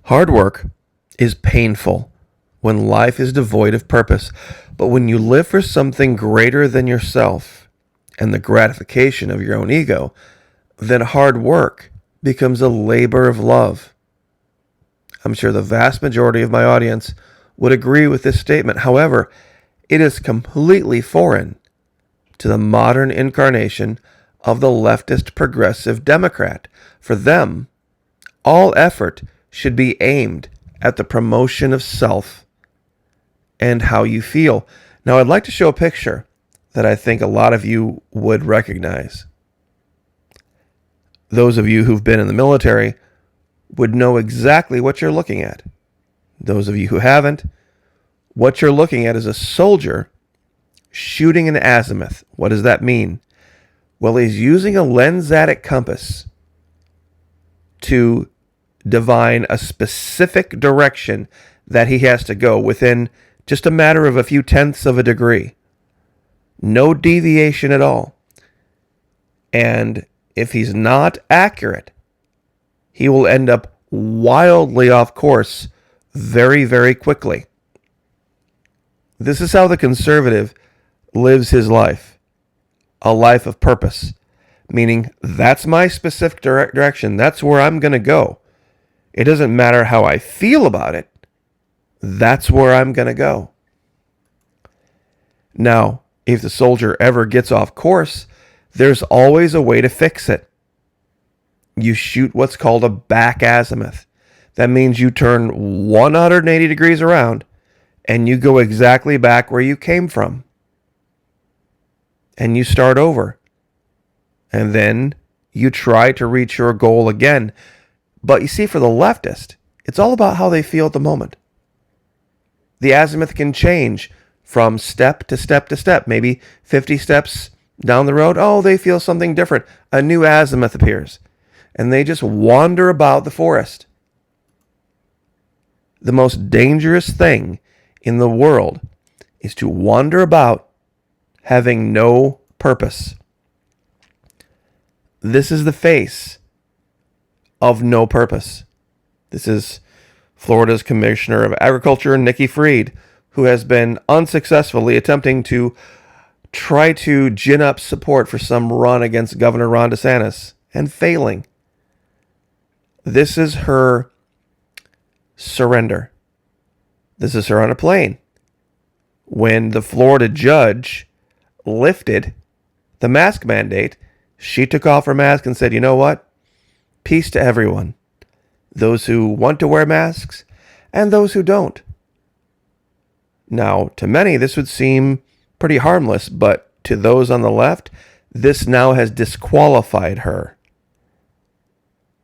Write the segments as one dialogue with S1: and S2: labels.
S1: Hard work is painful when life is devoid of purpose, but when you live for something greater than yourself and the gratification of your own ego, then hard work becomes a labor of love. I'm sure the vast majority of my audience would agree with this statement. However, it is completely foreign to the modern incarnation of the leftist progressive Democrat. For them, all effort should be aimed at the promotion of self and how you feel. Now, I'd like to show a picture that I think a lot of you would recognize. Those of you who've been in the military would know exactly what you're looking at. Those of you who haven't, what you're looking at is a soldier shooting an azimuth. What does that mean? Well, he's using a lensatic compass to divine a specific direction that he has to go within just a matter of a few tenths of a degree. No deviation at all. And if he's not accurate, he will end up wildly off course very, very quickly. This is how the conservative lives his life. A life of purpose. Meaning, that's my specific direction. That's where I'm going to go. It doesn't matter how I feel about it. That's where I'm going to go. Now, if the soldier ever gets off course, there's always a way to fix it. You shoot what's called a back azimuth. That means you turn 180 degrees around and you go exactly back where you came from. And you start over. And then you try to reach your goal again. But you see, for the leftist, it's all about how they feel at the moment. The azimuth can change from step to step to step. Maybe 50 steps down the road, they feel something different. A new azimuth appears. And they just wander about the forest. The most dangerous thing in the world is to wander about having no purpose. This is the face of no purpose. This is Florida's Commissioner of Agriculture, Nikki Fried, who has been unsuccessfully attempting to try to gin up support for some run against Governor Ron DeSantis and failing. This is her surrender. This is her on a plane. When the Florida judge lifted the mask mandate, she took off her mask and said, you know what? Peace to everyone. Those who want to wear masks and those who don't. Now, to many, this would seem pretty harmless, but to those on the left, this now has disqualified her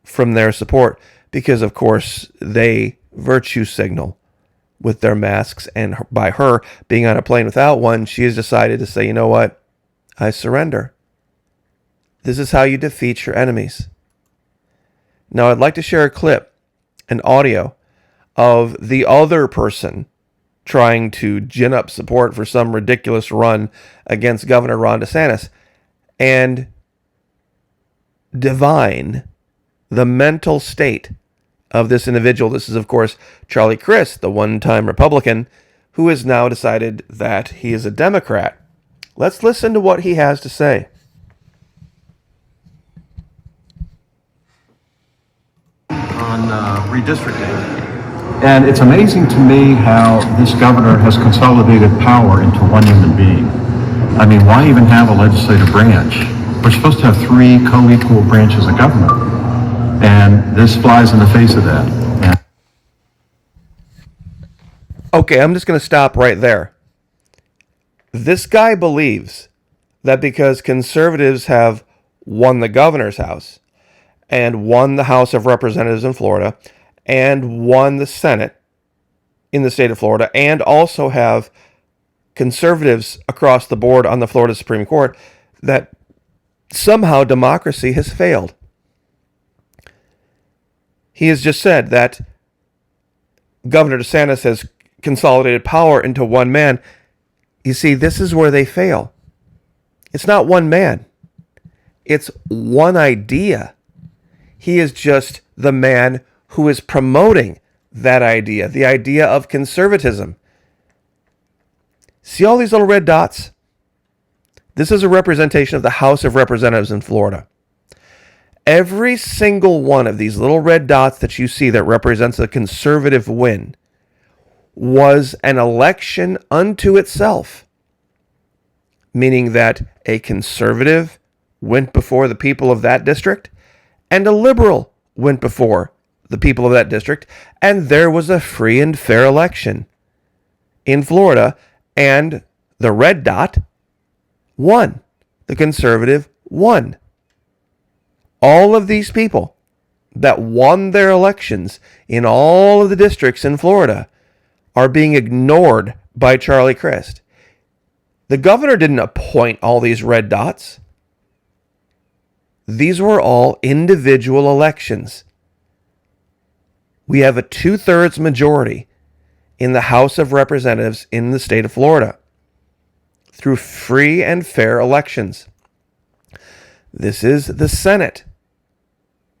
S1: from their support because, of course, they virtue signal with their masks, and by her being on a plane without one, she has decided to say, you know what? I surrender. This is how you defeat your enemies. Now, I'd like to share a clip, an audio, of the other person trying to gin up support for some ridiculous run against Governor Ron DeSantis and divine the mental state of this individual. This is, of course, Charlie Crist, the one-time Republican, who has now decided that he is a Democrat. Let's listen to what he has to say.
S2: On redistricting. And it's amazing to me how this governor has consolidated power into one human being. I mean, why even have a legislative branch? We're supposed to have three co-equal branches of government. And this flies in the face of that.
S1: Okay, I'm just going to stop right there. This guy believes that because conservatives have won the governor's house and won the House of Representatives in Florida and won the Senate in the state of Florida and also have conservatives across the board on the Florida Supreme Court, that somehow democracy has failed. He has just said that Governor DeSantis has consolidated power into one man. You see, this is where they fail. It's not one man. It's one idea. He is just the man who is promoting that idea, the idea of conservatism. See all these little red dots? This is a representation of the House of Representatives in Florida. Every single one of these little red dots that you see that represents a conservative win was an election unto itself, meaning that a conservative went before the people of that district and a liberal went before the people of that district, and there was a free and fair election in Florida, and the red dot won. The conservative won. All of these people that won their elections in all of the districts in Florida are being ignored by Charlie Crist. The governor didn't appoint all these red dots. These were all individual elections. We have a 2/3 majority in the House of Representatives in the state of Florida through free and fair elections. This is the Senate.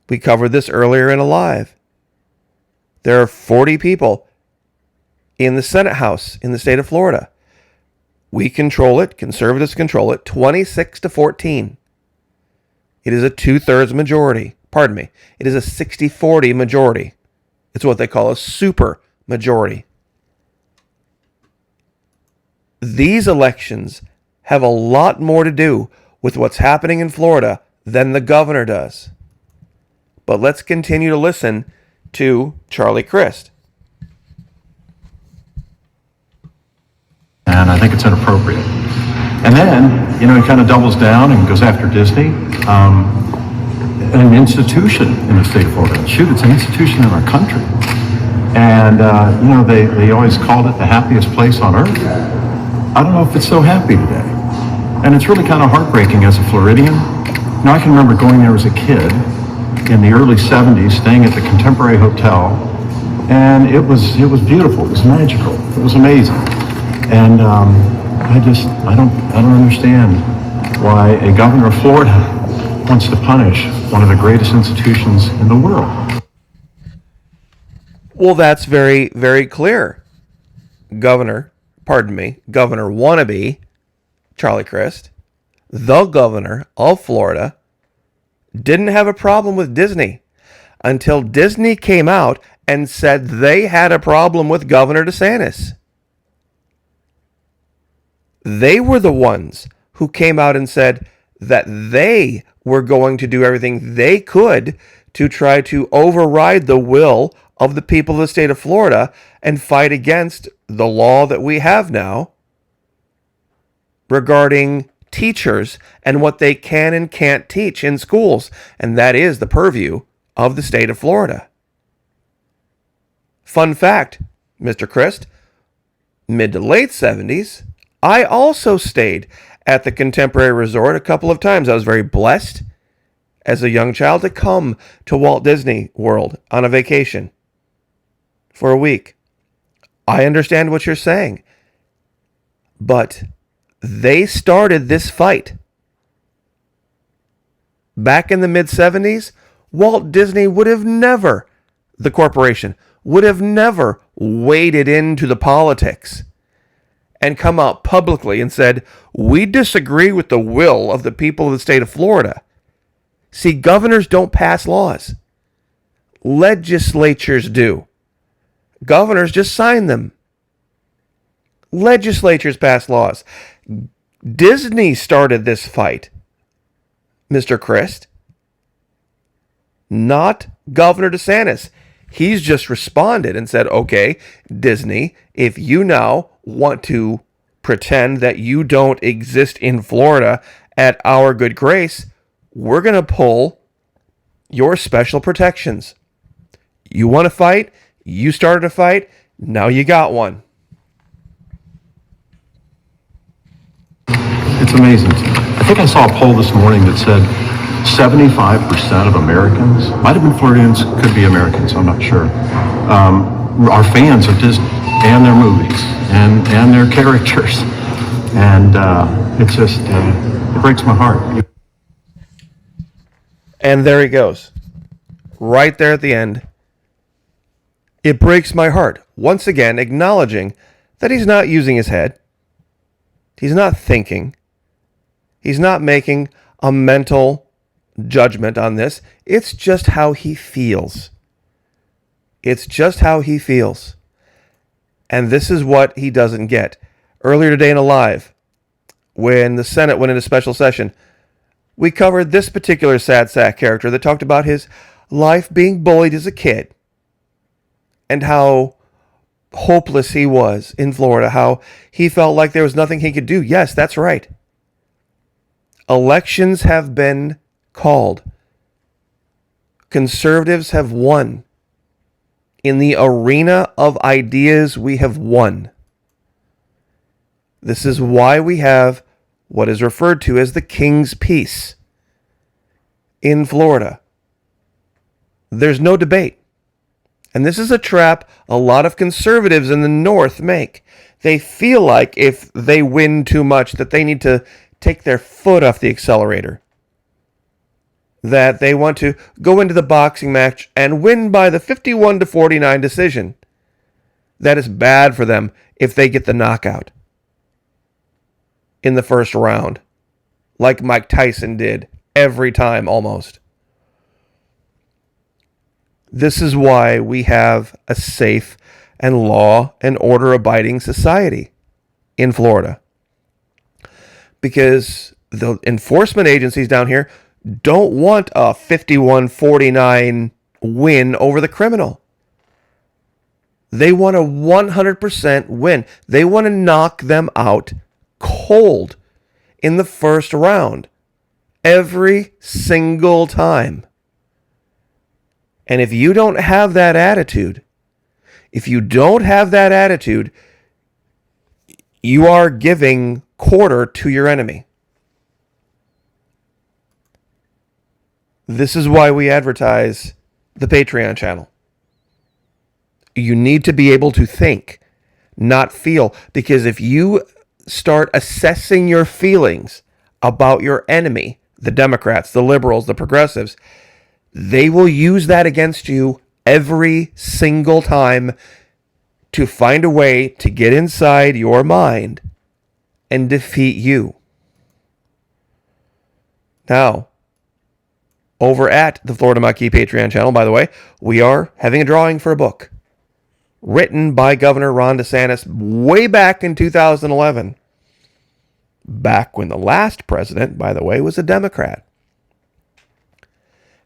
S1: We covered this earlier in Alive. There are 40 people in the Senate House in the state of Florida. We control it, conservatives control it, 26-14. It is a 2/3 majority. Pardon me. It is a 60-40 majority. It's what they call a super majority. These elections have a lot more to do with what's happening in Florida than the governor does. But let's continue to listen to Charlie Crist.
S2: And I think it's inappropriate. And then, he kind of doubles down and goes after Disney, an institution in the state of Florida. Shoot, it's an institution in our country. And, they always called it the happiest place on earth. I don't know if it's so happy today. And it's really kind of heartbreaking as a Floridian. I can remember going there as a kid in the early 70s, staying at the Contemporary Hotel, and it was beautiful. It was magical. It was amazing. And I don't understand why a governor of Florida wants to punish one of the greatest institutions in the world.
S1: Well, that's very, very clear. Governor wannabe Charlie Crist, the governor of Florida, didn't have a problem with Disney until Disney came out and said they had a problem with Governor DeSantis. They were the ones who came out and said that they were going to do everything they could to try to override the will of the people of the state of Florida and fight against the law that we have now regarding teachers and what they can and can't teach in schools. And that is the purview of the state of Florida. Fun fact, Mr. Crist, mid to late 70s, I also stayed at the Contemporary Resort a couple of times. I was very blessed as a young child to come to Walt Disney World on a vacation for a week. I understand what you're saying, but they started this fight. Back in the mid-70s, Walt Disney would have never, the corporation, would have never waded into the politics and come out publicly and said, we disagree with the will of the people of the state of Florida. See, governors don't pass laws. Legislatures do. Governors just sign them. Legislatures pass laws. Disney started this fight, Mr. Crist, not Governor DeSantis. He's just responded and said, okay, Disney, if you now want to pretend that you don't exist in Florida at our good grace, we're going to pull your special protections. You want to fight? You started a fight. Now you got one.
S2: It's amazing. I think I saw a poll this morning that said 75% of Americans, might have been Floridians, could be Americans, I'm not sure, are fans of Disney and their movies and their characters. And it's just, it breaks my heart.
S1: And there he goes. Right there at the end. It breaks my heart, once again acknowledging that he's not using his head. He's not thinking. He's not making a mental judgment on this. It's just how he feels. It's just how he feels. And this is what he doesn't get. Earlier today in Alive, when the Senate went into special session, we covered this particular sad sack character that talked about his life being bullied as a kid and how hopeless he was in Florida, how he felt like there was nothing he could do. Yes, that's right. Elections have been called. Conservatives have won. In the arena of ideas, we have won. This is why we have what is referred to as the King's Peace in Florida. There's no debate. And this is a trap a lot of conservatives in the North make. They feel like if they win too much that they need to take their foot off the accelerator. That they want to go into the boxing match and win by the 51-49 decision. That is bad for them if they get the knockout in the first round, like Mike Tyson did every time almost. This is why we have a safe and law and order abiding society in Florida. Because the enforcement agencies down here don't want a 51-49 win over the criminal. They want a 100% win. They want to knock them out cold in the first round every single time. And if you don't have that attitude, you are giving quarter to your enemy. This is why we advertise the Patreon channel. You need to be able to think, not feel. Because if you start assessing your feelings about your enemy, the Democrats, the liberals, the progressives, they will use that against you every single time to find a way to get inside your mind and defeat you. Now, over at the Florida Maquis Patreon channel, by the way, we are having a drawing for a book written by Governor Ron DeSantis way back in 2011. Back when the last president, by the way, was a Democrat.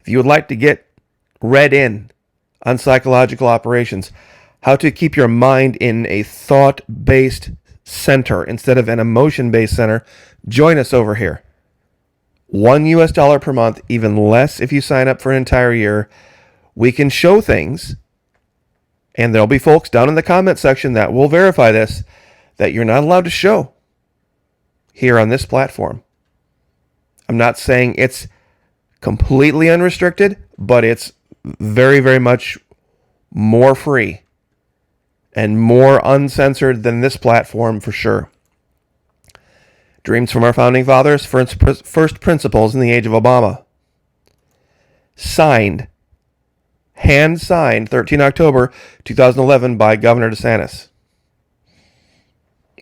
S1: If you would like to get read in on psychological operations, how to keep your mind in a thought-based center instead of an emotion-based center, join us over here. $1 per month, even less if you sign up for an entire year. We can show things, and there'll be folks down in the comment section that will verify this, that you're not allowed to show here on this platform. I'm not saying it's completely unrestricted, but it's very, very much more free and more uncensored than this platform for sure. Dreams from our founding fathers, first principles in the age of Obama. Hand signed 13 October 2011 by Governor DeSantis.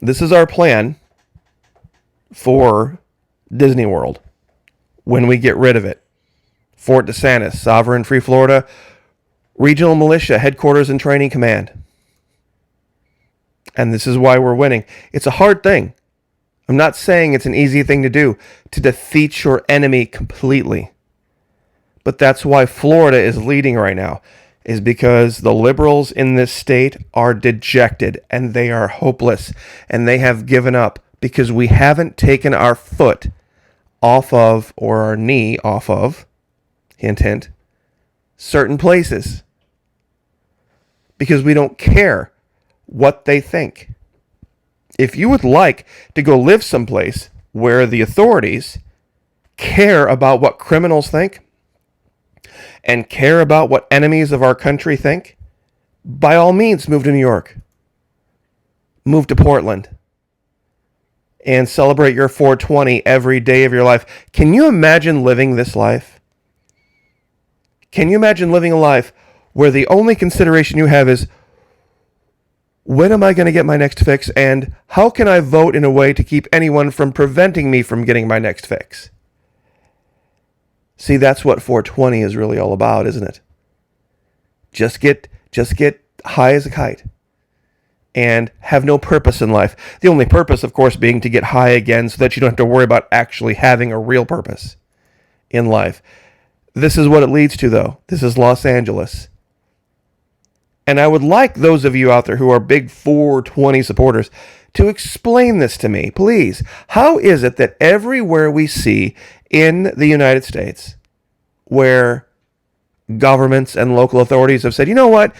S1: This is our plan for Disney World when we get rid of it. Fort DeSantis, Sovereign Free Florida, Regional Militia Headquarters and Training Command. And this is why we're winning. It's a hard thing. I'm not saying it's an easy thing to do, to defeat your enemy completely. But that's why Florida is leading right now, is because the liberals in this state are dejected and they are hopeless and they have given up because we haven't taken our foot off of, or our knee off of, hint, hint, certain places. Because we don't care what they think. If you would like to go live someplace where the authorities care about what criminals think and care about what enemies of our country think, by all means, move to New York. Move to Portland. And celebrate your 420 every day of your life. Can you imagine living this life? Can you imagine living a life where the only consideration you have is, when am I going to get my next fix, and how can I vote in a way to keep anyone from preventing me from getting my next fix? See, that's what 420 is really all about, isn't it? Just get high as a kite and have no purpose in life. The only purpose, of course, being to get high again so that you don't have to worry about actually having a real purpose in life. This is what it leads to, though. This is Los Angeles. And I would like those of you out there who are big 420 supporters to explain this to me, please. How is it that everywhere we see in the United States where governments and local authorities have said, you know what,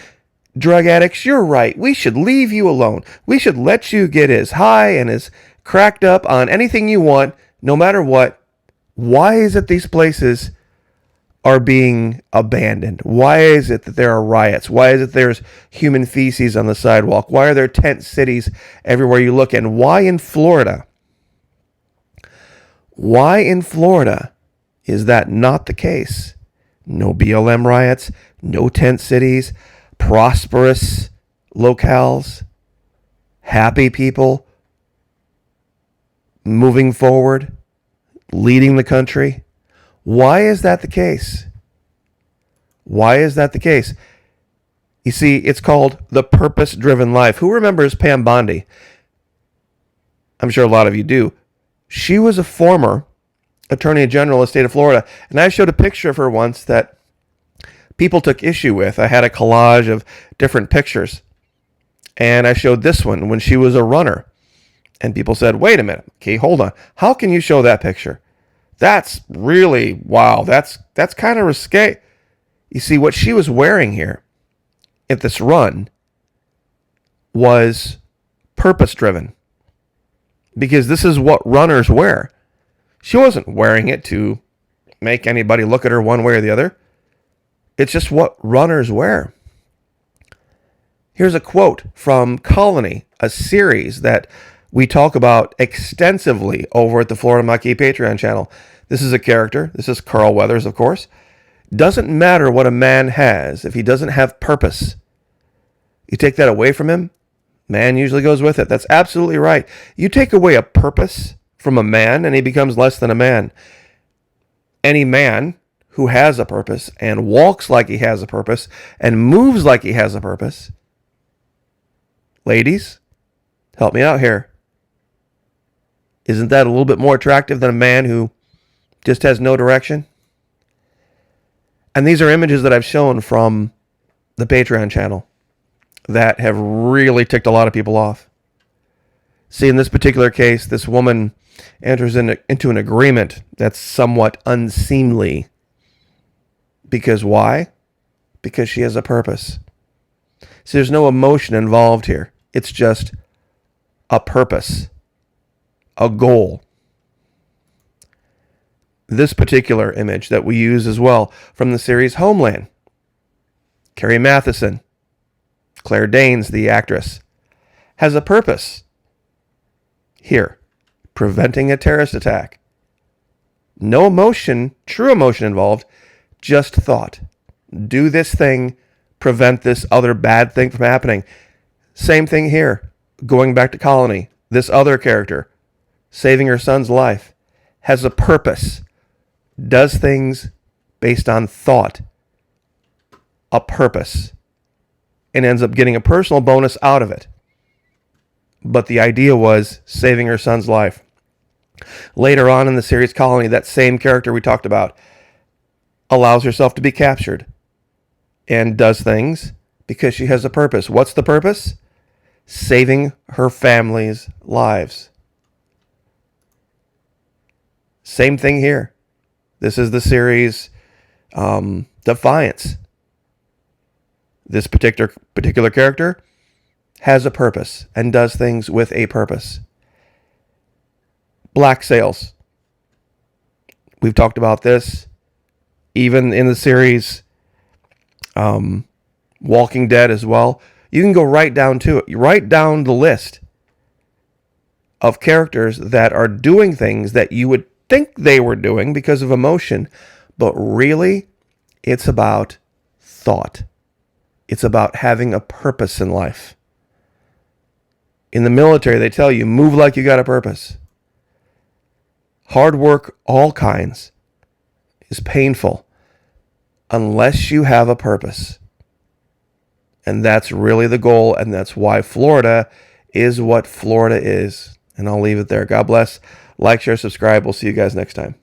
S1: drug addicts, you're right. We should leave you alone. We should let you get as high and as cracked up on anything you want, no matter what. Why is it these places are being abandoned? Why is it that there are riots? Why is it there's human feces on the sidewalk? Why are there tent cities everywhere you look? And why in Florida? Why in Florida is that not the case? No BLM riots, no tent cities, prosperous locales, happy people moving forward, leading the country. Why is that the case? Why is that the case? You see, it's called the purpose-driven life. Who remembers Pam Bondi? I'm sure a lot of you do. She was a former Attorney General of the state of Florida, and I showed a picture of her once that people took issue with. I had a collage of different pictures, and I showed this one when she was a runner, and people said, wait a minute, okay, hold on. How can you show that picture? That's really, wow, that's kind of risque. You see, what she was wearing here at this run was purpose-driven, because this is what runners wear. She wasn't wearing it to make anybody look at her one way or the other. It's just what runners wear. Here's a quote from Colony, a series that we talk about extensively over at the Florida Maquis Patreon channel. This is a character. This is Carl Weathers, of course. Doesn't matter what a man has if he doesn't have purpose. You take that away from him, man usually goes with it. That's absolutely right. You take away a purpose from a man and he becomes less than a man. Any man who has a purpose and walks like he has a purpose and moves like he has a purpose. Ladies, help me out here. Isn't that a little bit more attractive than a man who just has no direction? And these are images that I've shown from the Patreon channel that have really ticked a lot of people off. See, in this particular case, this woman enters into an agreement that's somewhat unseemly. Because why? Because she has a purpose. See, there's no emotion involved here. It's just a purpose, a goal. This particular image that we use as well from the series Homeland. Carrie Mathison, Claire Danes, the actress, has a purpose. Here, preventing a terrorist attack. No emotion, true emotion involved, just thought. Do this thing, prevent this other bad thing from happening. Same thing here. Going back to Colony, this other character, saving her son's life, has a purpose. Does things based on thought, a purpose, and ends up getting a personal bonus out of it. But the idea was saving her son's life. Later on in the series Colony, that same character we talked about allows herself to be captured and does things because she has a purpose. What's the purpose? Saving her family's lives. Same thing here. This is the series Defiance. This particular character has a purpose and does things with a purpose. Black Sails. We've talked about this even in the series Walking Dead as well. You can go right down to it. Right down the list of characters that are doing things that you would think they were doing because of emotion, but really it's about thought. It's about having a purpose in life. In the military, they tell you, move like you got a purpose. Hard work, all kinds, is painful unless you have a purpose. And that's really the goal, and that's why Florida is what Florida is. And I'll leave it there. God bless. Like, share, subscribe. We'll see you guys next time.